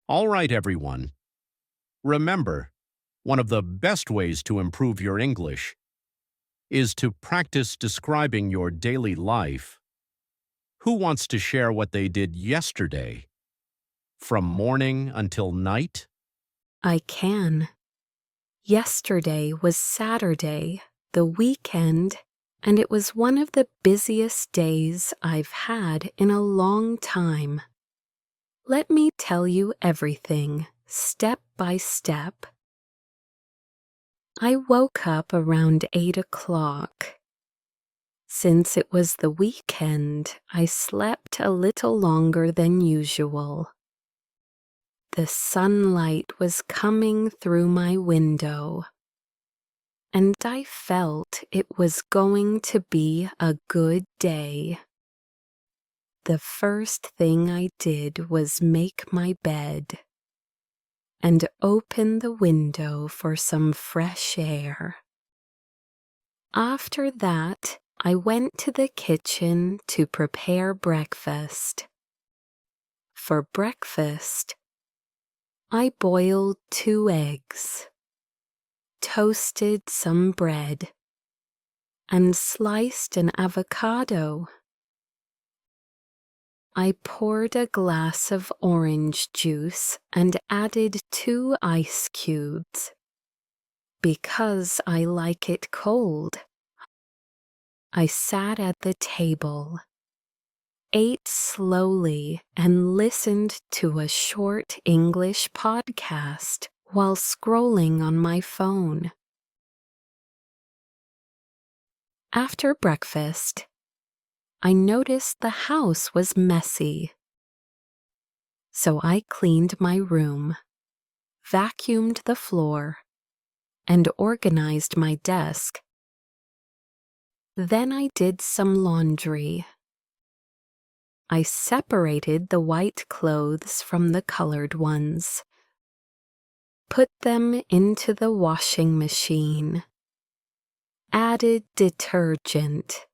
All right, everyone. Remember, one of the best ways to improve your English is to practice describing your daily life. Who wants to share what they did yesterday, from morning until night? I can. Yesterday was Saturday, the weekend, and it was one of the busiest days I've had in a long time. Let me tell you everything, step by step. I woke up around 8 o'clock. Since it was the weekend, I slept a little longer than usual. The sunlight was coming through my window, and I felt it was going to be a good day. The first thing I did was make my bed and open the window for some fresh air. After that, I went to the kitchen to prepare breakfast. For breakfast, I boiled 2 eggs, toasted some bread, and sliced an avocado. I poured a glass of orange juice and added 2 ice cubes. Because I like it cold. I sat at the table, ate slowly, and listened to a short English podcast while scrolling on my phone. After breakfast, I noticed the house was messy. So I cleaned my room, vacuumed the floor, and organized my desk. Then I did some laundry. I separated the white clothes from the colored ones, put them into the washing machine, added detergent,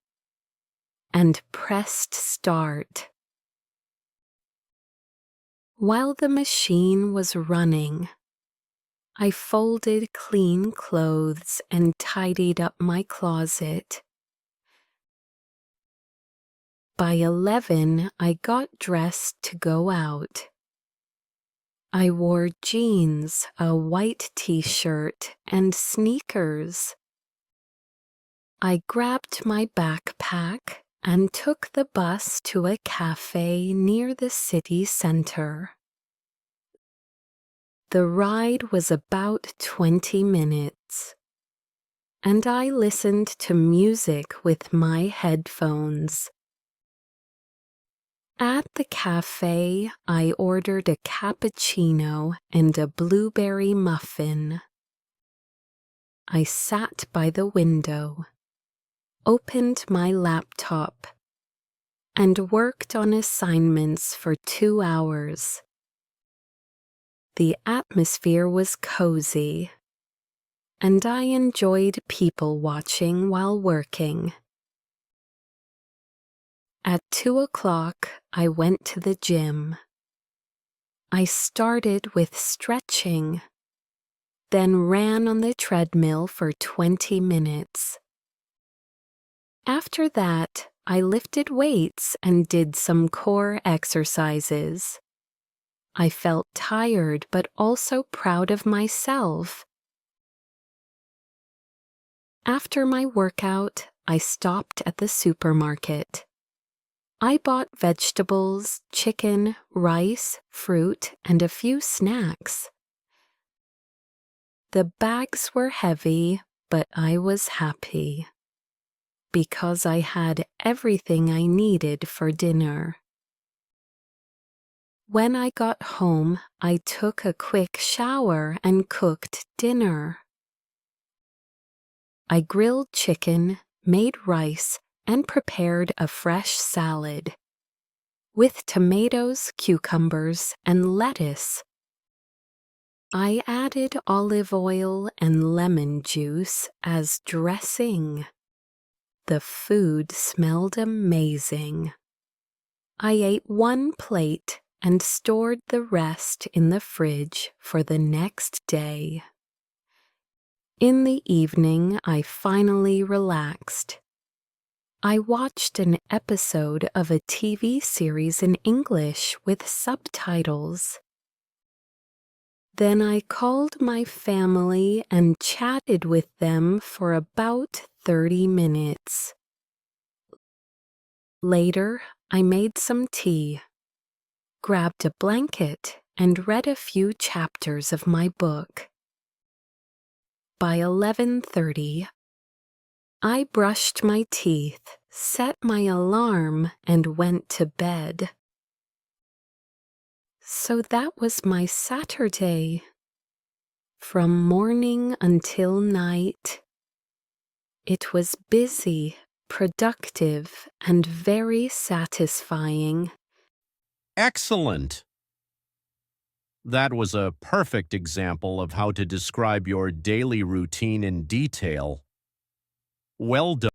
and pressed start. While the machine was running, I folded clean clothes and tidied up my closet. By 11, I got dressed to go out. I wore jeans, a white t-shirt, and sneakers. I grabbed my backpack and took the bus to a cafe near the city center. The ride was about 20 minutes, and I listened to music with my headphones. At the cafe, I ordered a cappuccino and a blueberry muffin. I sat by the window, opened my laptop, and worked on assignments for 2 hours. The atmosphere was cozy, and I enjoyed people watching while working. At 2 o'clock, I went to the gym. I started with stretching, then ran on the treadmill for 20 minutes. After that, I lifted weights and did some core exercises. I felt tired but also proud of myself. After my workout, I stopped at the supermarket. I bought vegetables, chicken, rice, fruit, and a few snacks. The bags were heavy, but I was happy because I had everything I needed for dinner. When I got home, I took a quick shower and cooked dinner. I grilled chicken, made rice, and prepared a fresh salad with tomatoes, cucumbers, and lettuce. I added olive oil and lemon juice as dressing. The food smelled amazing. I ate 1 plate and stored the rest in the fridge for the next day. In the evening, I finally relaxed. I watched an episode of a TV series in English with subtitles. Then I called my family and chatted with them for about 30 minutes. Later, I made some tea, grabbed a blanket, and read a few chapters of my book. By 11:30, I brushed my teeth, set my alarm, and went to bed. So that was my Saturday. From morning until night, it was busy, productive, and very satisfying. Excellent! That was a perfect example of how to describe your daily routine in detail. Well done.